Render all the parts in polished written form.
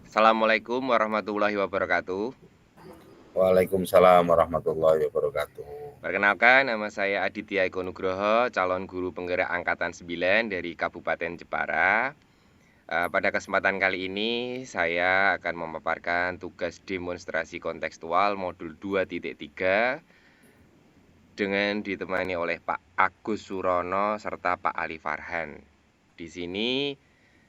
Assalamualaikum warahmatullahi wabarakatuh. Waalaikumsalam warahmatullahi wabarakatuh. Perkenalkan, nama saya Aditya Eko Nugroho, calon guru penggerak Angkatan 9 dari Kabupaten Jepara. Pada kesempatan kali ini, saya akan memaparkan tugas demonstrasi kontekstual modul 2.3 dengan ditemani oleh Pak Agus Surono serta Pak Ali Farhan. Di sini,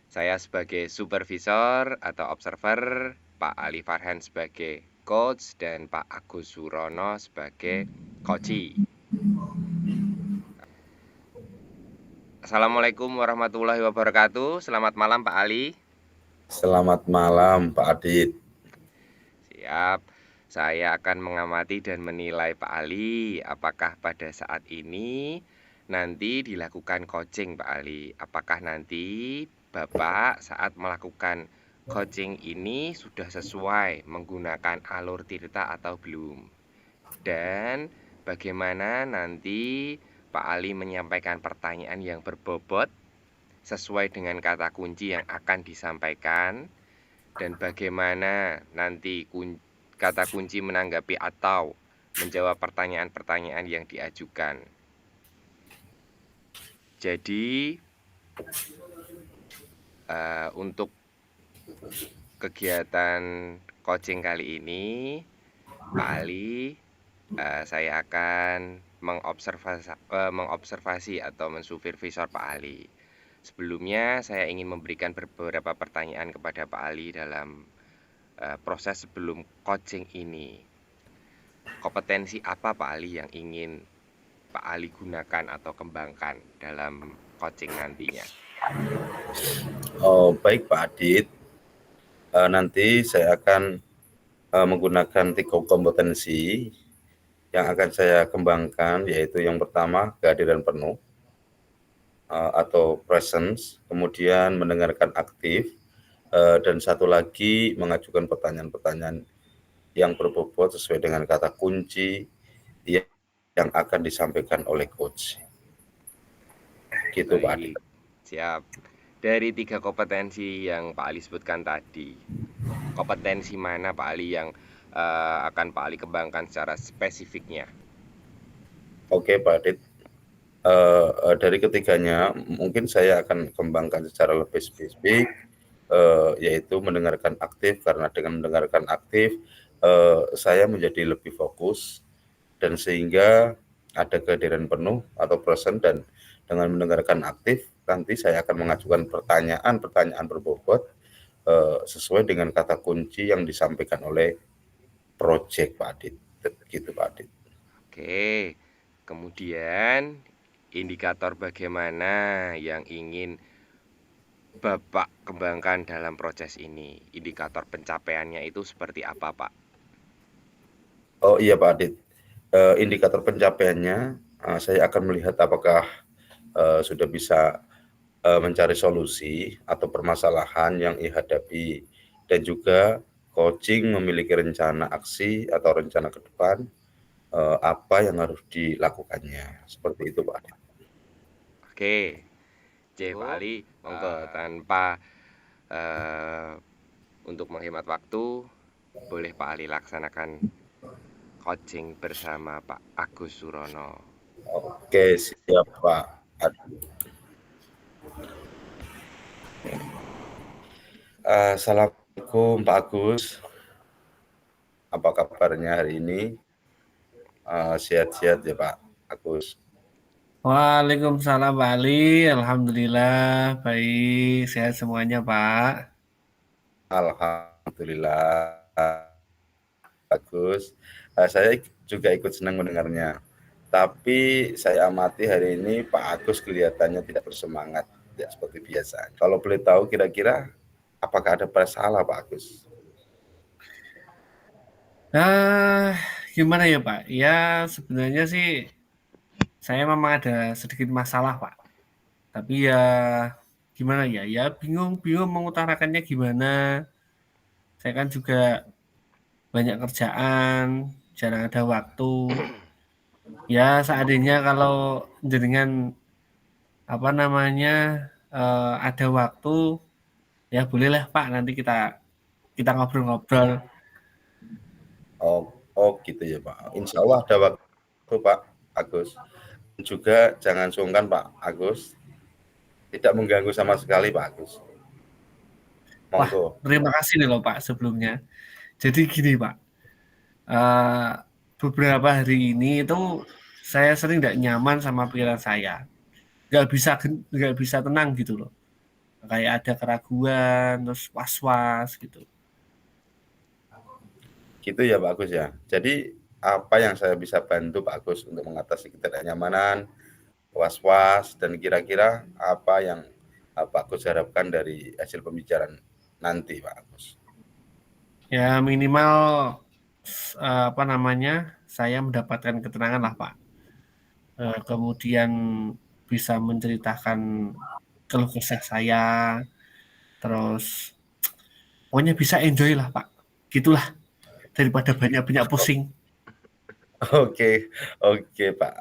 saya sebagai supervisor atau observer, Pak Ali Farhan sebagai coach, dan Pak Agus Surono sebagai coachi. Assalamualaikum warahmatullahi wabarakatuh. Selamat malam Pak Ali. Selamat malam Pak Adit. Siap. Saya akan mengamati dan menilai Pak Ali apakah pada saat ini nanti dilakukan coaching Pak Ali. Apakah nanti Bapak saat melakukan coaching ini sudah sesuai menggunakan alur tirta atau belum? Dan bagaimana nanti Pak Ali menyampaikan pertanyaan yang berbobot sesuai dengan kata kunci yang akan disampaikan, dan bagaimana nanti kata kunci menanggapi atau menjawab pertanyaan-pertanyaan yang diajukan. Jadi untuk kegiatan coaching kali ini, Pak Ali, saya akan mengobservasi atau mensupervisor Pak Ali. Sebelumnya, saya ingin memberikan beberapa pertanyaan kepada Pak Ali dalam proses sebelum coaching ini. Kompetensi apa Pak Ali yang ingin Pak Ali gunakan atau kembangkan dalam coaching nantinya? Baik Pak Adit, nanti saya akan menggunakan 3 kompetensi yang akan saya kembangkan, yaitu yang pertama kehadiran penuh atau presence, kemudian mendengarkan aktif, dan satu lagi mengajukan pertanyaan-pertanyaan yang berbobot sesuai dengan kata kunci yang akan disampaikan oleh coach. Gitu Pak Adit. Siap. Dari 3 kompetensi yang Pak Ali sebutkan tadi, kompetensi mana Pak Ali yang akan Pak Ali kembangkan secara spesifiknya? Oke Pak Adit. Dari ketiganya mungkin saya akan kembangkan secara lebih spesifik, yaitu mendengarkan aktif, karena dengan mendengarkan aktif saya menjadi lebih fokus dan sehingga ada kehadiran penuh atau present, dan dengan mendengarkan aktif nanti saya akan mengajukan pertanyaan berbobot sesuai dengan kata kunci yang disampaikan oleh project Pak Adit. Gitu Pak Adit. Oke. Kemudian indikator bagaimana yang ingin Bapak kembangkan dalam proses ini? Indikator pencapaiannya itu seperti apa, Pak? Oh iya Pak Adit, indikator pencapaiannya saya akan melihat apakah sudah bisa mencari solusi atau permasalahan yang dihadapi, dan juga coaching memiliki rencana aksi atau rencana ke depan apa yang harus dilakukannya. Seperti itu Pak Adit. Oke. Pak Ali, monggo tanpa untuk menghemat waktu, boleh Pak Ali laksanakan coaching bersama Pak Agus Surono. Oke, siap Pak Adit. Assalamualaikum Pak Agus. Apa kabarnya hari ini? Sehat-sehat ya Pak Agus? Waalaikumsalam Pak Ali, Alhamdulillah baik, sehat semuanya Pak. Alhamdulillah bagus. Saya juga ikut senang mendengarnya. Tapi saya amati hari ini Pak Agus kelihatannya tidak bersemangat, tidak seperti biasa. Kalau boleh tahu kira-kira apakah ada masalah Pak Agus? Gimana ya Pak? Ya sebenarnya sih saya memang ada sedikit masalah Pak. Tapi ya gimana ya? Ya bingung mengutarakannya gimana. Saya kan juga banyak kerjaan, jarang ada waktu. Ya seandainya kalau jenengan ada waktu, ya bolehlah Pak nanti kita kita ngobrol-ngobrol. Oh gitu ya Pak. Insya Allah ada waktu Pak Agus. Juga jangan sungkan Pak Agus. Tidak mengganggu sama sekali Pak Agus. Wah, Monggo. terima kasih nih loh Pak sebelumnya. Jadi gini Pak, beberapa hari ini itu saya sering tidak nyaman sama pikiran saya. Nggak bisa tenang gitu loh. Kayak ada keraguan, terus was-was gitu. Gitu ya Pak Agus ya. Jadi apa yang saya bisa bantu Pak Agus untuk mengatasi ketidaknyamanan, was-was, dan kira-kira apa yang Pak Agus harapkan dari hasil pembicaraan nanti Pak Agus? Ya minimal saya mendapatkan ketenangan lah Pak. Kemudian bisa menceritakan keluh kesah saya, terus pokoknya bisa enjoy lah Pak. Gitulah, daripada banyak-banyak pusing. Oke, oke Pak.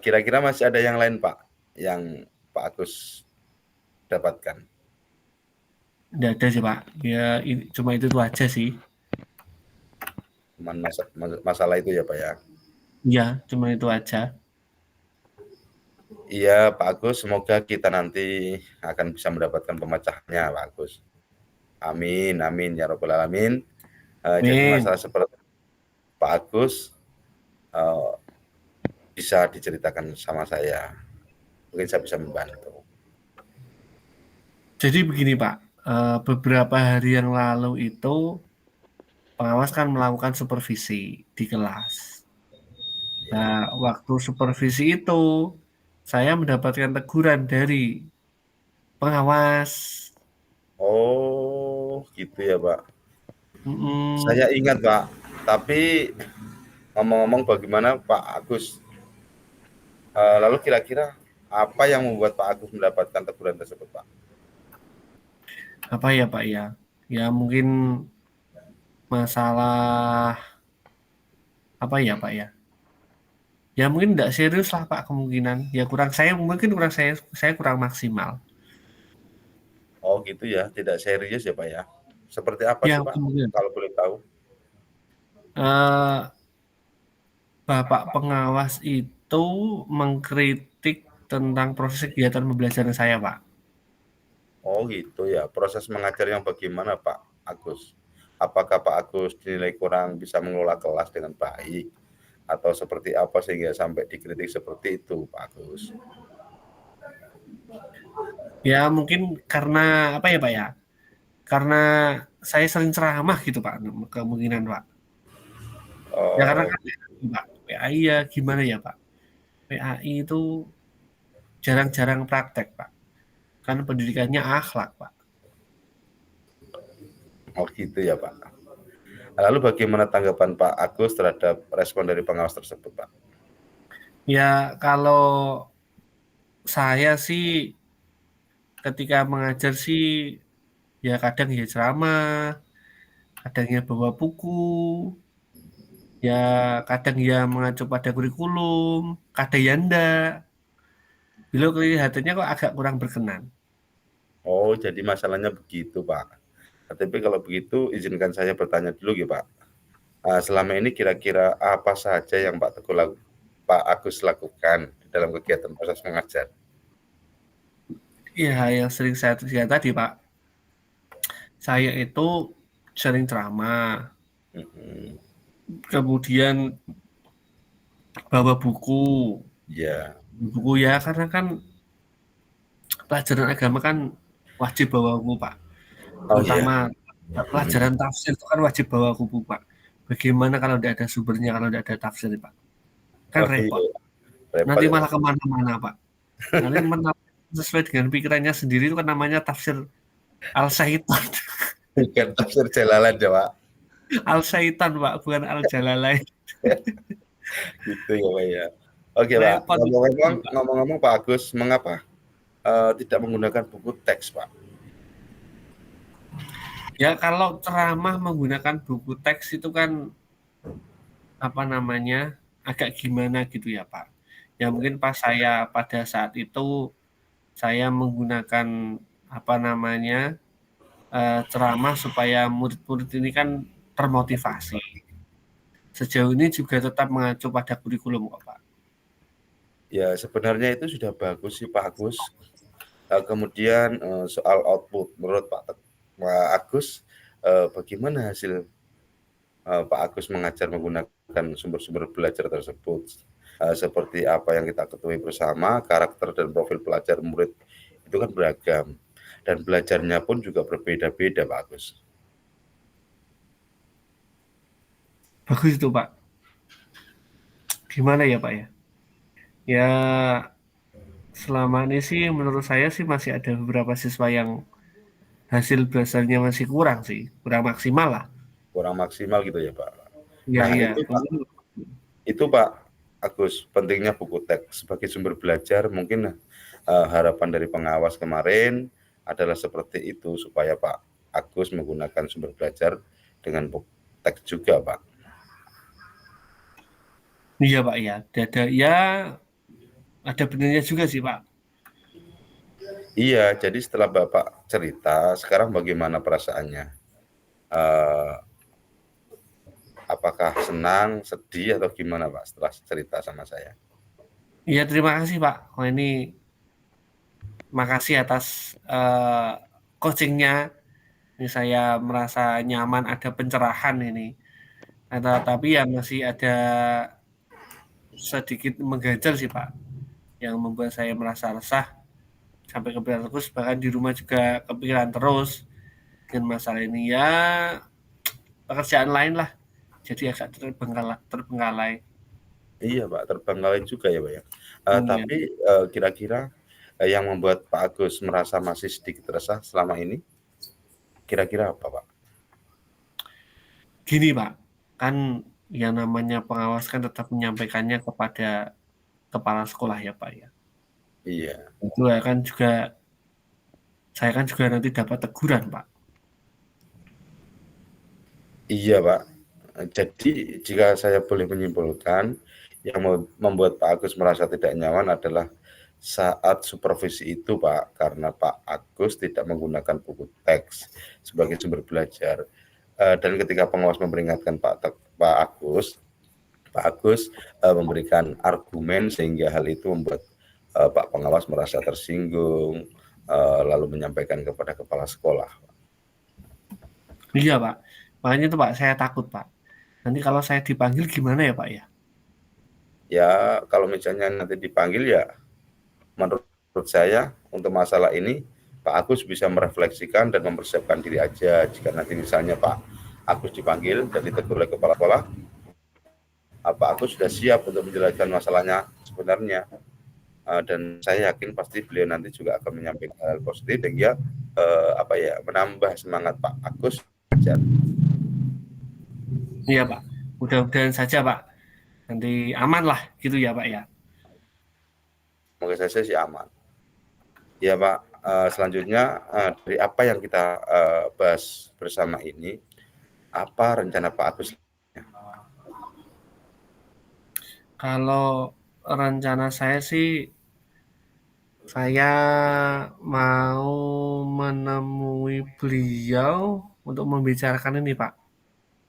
Kira-kira masih ada yang lain Pak, yang Pak Agus dapatkan? Nggak ada sih Pak, ya cuma itu aja sih. Cuman masalah itu ya Pak ya? Iya, cuma itu aja. Iya Pak Agus, semoga kita nanti akan bisa mendapatkan pemecahannya Pak Agus. Amin, amin ya Rabbal Alamin. Jadi masalah seperti Pak Agus bisa diceritakan sama saya. Mungkin saya bisa membantu. Jadi begini Pak, beberapa hari yang lalu itu pengawas kan melakukan supervisi di kelas. Nah, waktu supervisi itu saya mendapatkan teguran dari pengawas. Oh, gitu ya Pak. Mm-mm. Saya ingat Pak, tapi ngomong-ngomong bagaimana Pak Agus, lalu kira-kira apa yang membuat Pak Agus mendapatkan teguran tersebut Pak? Apa ya Pak ya? Ya mungkin masalah apa ya Pak ya? Ya mungkin tidak serius lah Pak kemungkinan. Ya mungkin saya kurang maksimal. Oh gitu ya, tidak serius ya Pak ya? Seperti apa Ya sih Pak, kemungkinan. kalau boleh tahu? Bapak pengawas itu mengkritik tentang proses kegiatan pembelajaran saya Pak. Oh gitu ya, proses mengajar yang bagaimana Pak Agus? Apakah Pak Agus dinilai kurang bisa mengelola kelas dengan baik? Atau seperti apa sehingga sampai dikritik seperti itu Pak Agus? Ya mungkin karena apa ya Pak ya? Karena saya sering ceramah gitu Pak, kemungkinan Pak. Ya karena Oh, kan Pak, PAI ya gimana ya Pak? PAI itu jarang-jarang praktek Pak. Kan pendidikannya akhlak Pak. oh gitu ya Pak. Lalu bagaimana tanggapan Pak Agus terhadap respon dari pengawas tersebut Pak? Ya kalau saya sih ketika mengajar sih ya kadang ya ceramah, kadang ya bawa buku, ya kadang ya mengacu pada kurikulum, kadang ya enggak. Beliau kelihatannya kok agak kurang berkenan. Oh, jadi masalahnya begitu Pak. Tapi kalau begitu izinkan saya bertanya dulu ya Pak. Selama ini kira-kira apa saja yang Pak Agus lakukan dalam kegiatan proses mengajar? Ya yang sering saya lihat tadi Pak, saya itu sering ceramah, Mhm. kemudian bawa buku, Ya. ya karena kan pelajaran agama kan wajib bawa buku Pak. Oh iya. Terutama pelajaran tafsir itu kan wajib bawa buku Pak. Bagaimana kalau tidak ada sumbernya, kalau tidak ada tafsir Pak? Kan Oh repot. iya. Repot Nanti ya malah Pak. kemana-mana Pak. Nanti sesuai dengan pikirannya sendiri itu kan namanya tafsir Al-Syaitan. Bukan tafsir Jalalan ya Pak. Al-Syaitan Pak, bukan Al-Jalalain. Gitu ya Pak ya. Oke Pak. Repot Pak. Ngomong-ngomong Pak Agus, mengapa tidak menggunakan buku teks Pak? Ya kalau ceramah menggunakan buku teks itu kan agak gimana gitu ya Pak. Ya mungkin pada saat itu saya menggunakan apa namanya ceramah supaya murid-murid ini kan termotivasi. Sejauh ini juga tetap mengacu pada kurikulum kok, Pak. Ya, sebenarnya itu sudah bagus sih Pak Agus. Kemudian soal output, menurut Pak Agus, bagaimana hasil Pak Agus mengajar menggunakan sumber-sumber belajar tersebut? Seperti apa yang kita ketahui bersama, karakter dan profil pelajar murid itu kan beragam. Dan belajarnya pun juga berbeda-beda Pak Agus. Bagus itu Pak. Gimana ya Pak ya? Ya selama ini sih menurut saya sih masih ada beberapa siswa yang hasil belajarnya masih kurang sih, kurang maksimal lah. Kurang maksimal gitu ya Pak. Iya Nah iya. itu Pak Agus, pentingnya buku teks sebagai sumber belajar. Mungkin harapan dari pengawas kemarin adalah seperti itu, supaya Pak Agus menggunakan sumber belajar dengan buku teks juga Pak. Iya Pak ya, ada benarnya juga sih Pak. Iya, jadi setelah Bapak cerita, sekarang bagaimana perasaannya? Apakah senang, sedih, atau gimana Pak setelah cerita sama saya? Iya terima kasih Pak. Oh ini makasih atas coachingnya. Ini saya merasa nyaman, ada pencerahan ini. Tapi ya masih ada sedikit mengganjal sih Pak, yang membuat saya merasa resah sampai kepikiran terus, bahkan di rumah juga kepikiran terus dengan masalah ini. Ya pekerjaan lain lah, jadi agak terbengkalai. Iya Pak, terbengkalai juga ya Pak ya. Iya. Tapi kira-kira yang membuat Pak Agus merasa masih sedikit resah selama ini, kira-kira apa Pak? Gini Pak, kan yang namanya pengawas kan tetap menyampaikannya kepada kepala sekolah ya Pak ya. Iya. Itu kan juga saya kan juga nanti dapat teguran Pak. Iya Pak. Jadi jika saya boleh menyimpulkan, yang membuat Pak Agus merasa tidak nyaman adalah saat supervisi itu Pak, karena Pak Agus tidak menggunakan buku teks sebagai sumber belajar. Dan ketika pengawas memperingatkan Pak Agus memberikan argumen, sehingga hal itu membuat Pak pengawas merasa tersinggung, lalu menyampaikan kepada kepala sekolah. Iya Pak, makanya itu Pak saya takut Pak. Nanti kalau saya dipanggil gimana ya Pak ya? Ya kalau misalnya nanti dipanggil, ya menurut saya untuk masalah ini Pak Agus bisa merefleksikan dan mempersiapkan diri aja. Jika nanti misalnya Pak Agus dipanggil dan ditegur oleh kepala sekolah, Pak Agus sudah siap untuk menjelaskan masalahnya sebenarnya. Dan saya yakin pasti beliau nanti juga akan menyampaikan hal positif, sehingga menambah semangat Pak Agus belajar. Iya Pak, mudah-mudahan saja Pak. Nanti aman lah gitu ya Pak ya. Semoga saja sih aman. Ya Pak, selanjutnya dari apa yang kita bahas bersama ini, apa rencana Pak Agus? Kalau rencana saya sih, saya mau menemui beliau untuk membicarakan ini Pak.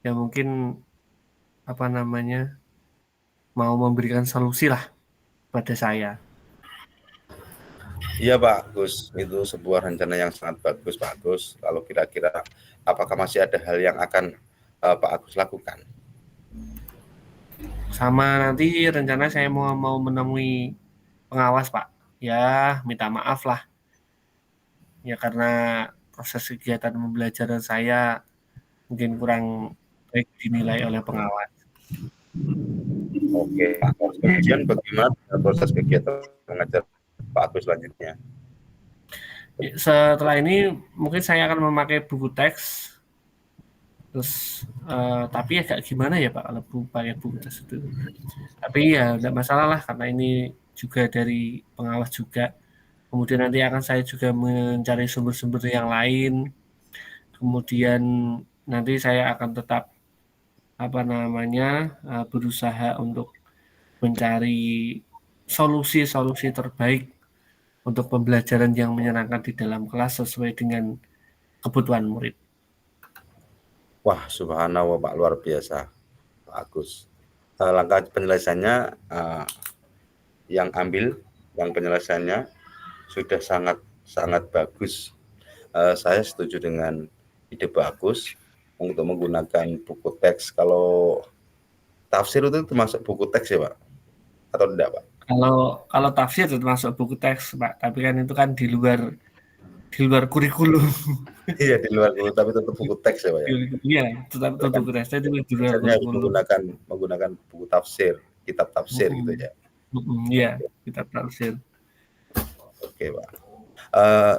Ya mungkin mau memberikan solusi lah pada saya. Iya Pak Agus, itu sebuah rencana yang sangat bagus Pak Agus. Lalu kira-kira apakah masih ada hal yang akan Pak Agus lakukan? Sama nanti rencana saya mau menemui pengawas Pak. Ya minta maaf lah. Ya karena proses kegiatan pembelajaran saya mungkin kurang baik dinilai oleh pengawas. Oke, kemudian bagaimana proses kegiatan mengajar Pak Agus selanjutnya? Setelah ini mungkin saya akan memakai buku teks, terus tapi agak gimana ya Pak kalau pakai buku teks itu. Tapi ya tidak masalah lah, karena ini juga dari pengawas juga. Kemudian nanti akan saya juga mencari sumber-sumber yang lain. Kemudian nanti saya akan tetap berusaha untuk mencari solusi-solusi terbaik untuk pembelajaran yang menyenangkan di dalam kelas sesuai dengan kebutuhan murid. Wah, subhanallah Pak, luar biasa, Pak Agus. Langkah penyelesaiannya yang penyelesaiannya sudah sangat bagus. Saya setuju dengan ide bagus untuk menggunakan buku teks. Kalau tafsir itu termasuk buku teks ya Pak? Atau tidak Pak? Kalau tafsir termasuk buku teks Pak, tapi kan itu kan di luar kurikulum. Iya, di luar kurikulum, tapi tetap buku teks ya Pak ya? Iya, tetap buku teksnya itu di luar Misalnya kurikulum. menggunakan buku tafsir, kitab tafsir gitu ya? Iya, kitab tafsir. Oke Pak.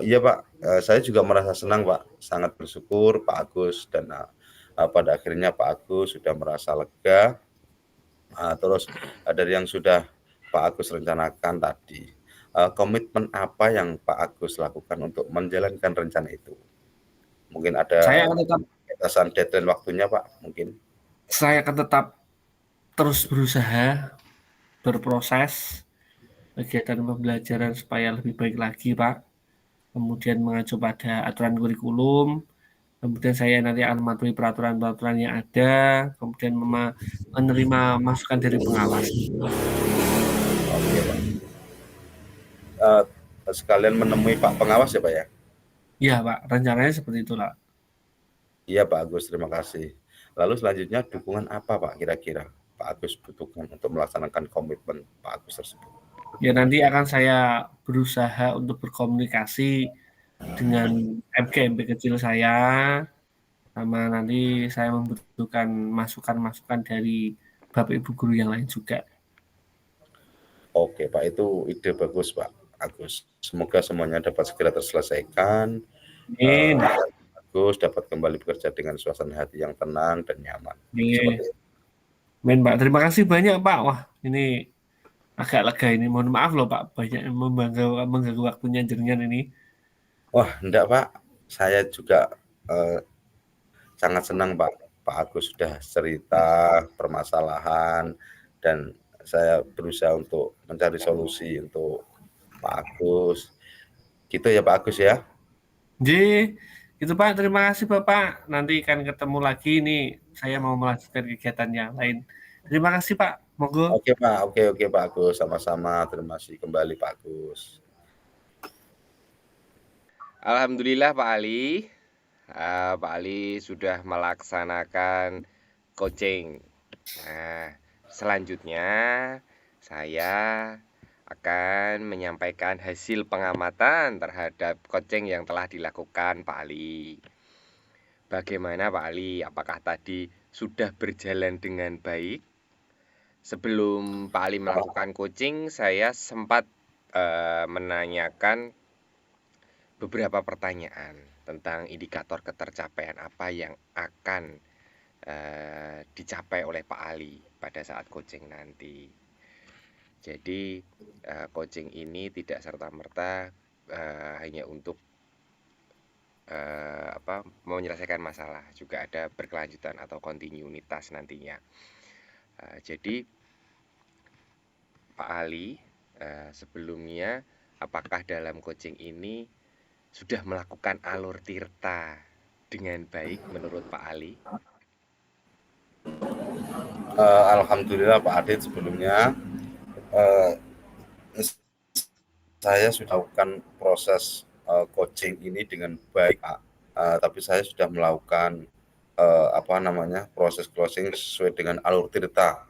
Iya Pak, saya juga merasa senang Pak, sangat bersyukur Pak Agus, dan pada akhirnya Pak Agus sudah merasa lega. Terus dari yang sudah Pak Agus rencanakan tadi, komitmen apa yang Pak Agus lakukan untuk menjalankan rencana itu? Mungkin Saya ada akan tetap batasan deadline waktunya Pak, mungkin? saya akan tetap terus berusaha berproses kegiatan pembelajaran supaya lebih baik lagi Pak. Kemudian mengacu pada aturan kurikulum, kemudian saya nanti akan mematuhi peraturan-peraturan yang ada, kemudian menerima masukan dari pengawas. Oke Pak. Sekalian menemui Pak pengawas ya Pak ya? Iya Pak, rencananya seperti itulah. Iya Pak Agus, terima kasih. Lalu selanjutnya dukungan apa Pak kira-kira Pak Agus butuhkan untuk melaksanakan komitmen Pak Agus tersebut? Ya nanti akan saya berusaha untuk berkomunikasi dengan MK kecil saya, sama nanti saya membutuhkan masukan-masukan dari Bapak Ibu guru yang lain juga. Oke Pak, itu ide bagus Pak Agus. Semoga semuanya dapat segera terselesaikan. Amin. Agus dapat kembali bekerja dengan suasana hati yang tenang dan nyaman. Seperti itu. Amin Pak, terima kasih banyak Pak. Wah ini agak lega ini. Mohon maaf loh Pak, banyak mengganggu waktunya jenengan ini. Wah, enggak Pak. Saya juga sangat senang Pak Agus sudah cerita permasalahan, dan saya berusaha untuk mencari solusi untuk Pak Agus. Gitu ya Pak Agus ya. Jadi, itu Pak, terima kasih Bapak. Nanti akan ketemu lagi nih. Saya mau melanjutkan kegiatan yang lain. Terima kasih Pak. Monggo. Oke Pak, oke Pak Agus, sama-sama. Terima kasih kembali Pak Agus. Alhamdulillah Pak Ali. Pak Ali sudah melaksanakan coaching. Nah, selanjutnya saya akan menyampaikan hasil pengamatan terhadap coaching yang telah dilakukan Pak Ali. Bagaimana Pak Ali? Apakah tadi sudah berjalan dengan baik? Sebelum Pak Ali melakukan coaching, saya sempat menanyakan beberapa pertanyaan tentang indikator ketercapaian apa yang akan dicapai oleh Pak Ali pada saat coaching nanti. Jadi coaching ini tidak serta-merta hanya untuk menyelesaikan masalah, juga ada berkelanjutan atau kontinuitas nantinya. Jadi Pak Ali, sebelumnya apakah dalam coaching ini sudah melakukan alur tirta dengan baik menurut Pak Ali? Alhamdulillah Pak Adit, sebelumnya saya sudah melakukan proses coaching ini dengan baik Pak. Tapi saya sudah melakukan proses closing sesuai dengan alur tirta.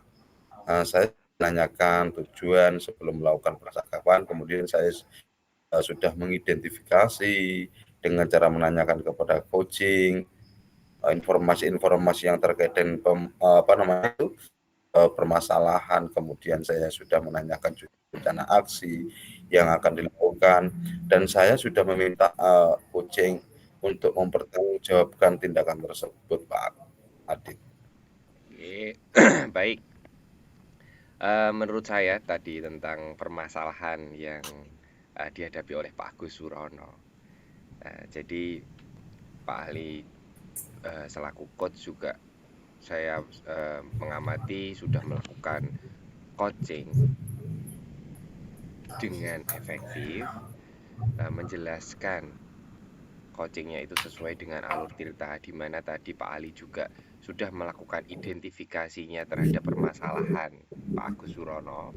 Saya menanyakan tujuan sebelum melakukan percakapan, kemudian saya sudah mengidentifikasi dengan cara menanyakan kepada coaching informasi-informasi yang terkait dengan permasalahan. Kemudian saya sudah menanyakan rencana aksi yang akan dilakukan, dan saya sudah meminta coaching untuk mempertanggungjawabkan tindakan tersebut Pak Adit. Oke, baik. Menurut saya tadi tentang permasalahan yang dihadapi oleh Pak Agus Surono. Jadi Pak Ali selaku coach juga saya mengamati sudah melakukan coaching dengan efektif, menjelaskan coachingnya itu sesuai dengan alur tirta, di mana tadi Pak Ali juga sudah melakukan identifikasinya terhadap permasalahan Pak Agus Surono.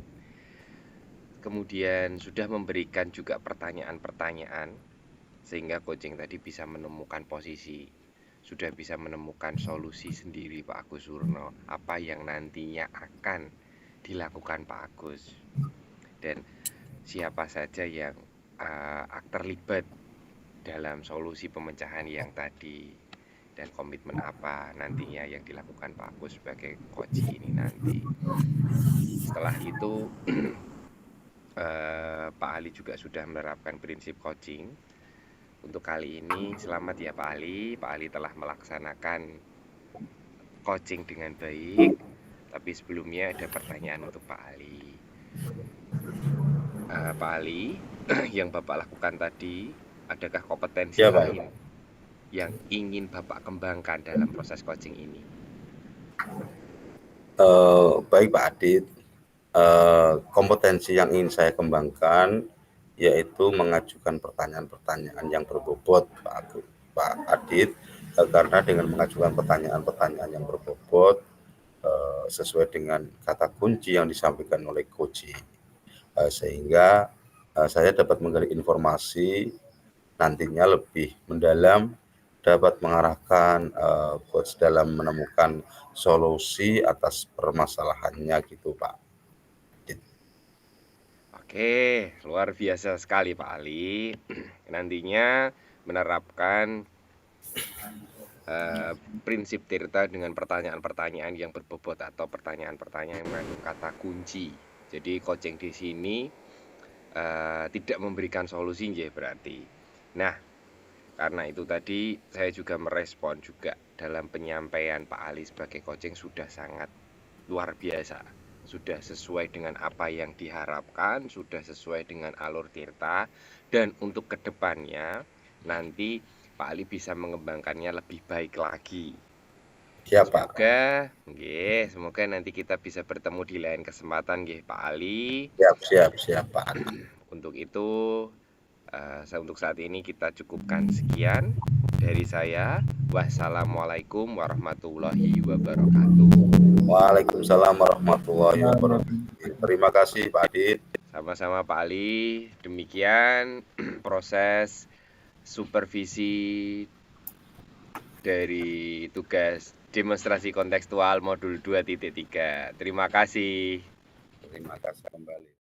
Kemudian sudah memberikan juga pertanyaan-pertanyaan sehingga coaching tadi bisa menemukan posisi, sudah bisa menemukan solusi sendiri Pak Agus Surono, apa yang nantinya akan dilakukan Pak Agus dan siapa saja yang terlibat dalam solusi pemecahan yang tadi dan komitmen apa nantinya yang dilakukan Pak Agus sebagai coach ini nanti. Setelah itu Pak Ali juga sudah menerapkan prinsip coaching. Untuk kali ini selamat ya Pak Ali. Pak Ali telah melaksanakan coaching dengan baik. Tapi sebelumnya ada pertanyaan untuk Pak Ali. Pak Ali, yang Bapak lakukan tadi, adakah kompetensi Ya, Pak. lain yang ingin Bapak kembangkan dalam proses coaching ini? Baik Pak Adit, kompetensi yang ingin saya kembangkan yaitu mengajukan pertanyaan-pertanyaan yang berbobot Pak Adit, karena dengan mengajukan pertanyaan-pertanyaan yang berbobot sesuai dengan kata kunci yang disampaikan oleh coach, sehingga saya dapat menggali informasi nantinya lebih mendalam, dapat mengarahkan coach dalam menemukan solusi atas permasalahannya gitu Pak. Oke, luar biasa sekali Pak Ali. Nantinya menerapkan prinsip tirta dengan pertanyaan-pertanyaan yang berbobot atau pertanyaan-pertanyaan yang mengandung kata kunci. Jadi coaching di sini tidak memberikan solusi ya berarti. Nah, karena itu tadi saya juga merespon juga dalam penyampaian Pak Ali sebagai coaching sudah sangat luar biasa. Sudah sesuai dengan apa yang diharapkan, sudah sesuai dengan alur tirta, dan untuk kedepannya nanti Pak Ali bisa mengembangkannya lebih baik lagi. Ya Pak. Semoga nanti kita bisa bertemu di lain kesempatan Pak Ali. Siap Pak. Untuk itu untuk saat ini kita cukupkan sekian dari saya. Wassalamualaikum warahmatullahi wabarakatuh. Waalaikumsalam warahmatullahi wabarakatuh. Terima kasih Pak Adit. Sama-sama Pak Ali. Demikian proses supervisi dari tugas demonstrasi kontekstual modul 2.3. Terima kasih. Terima kasih kembali.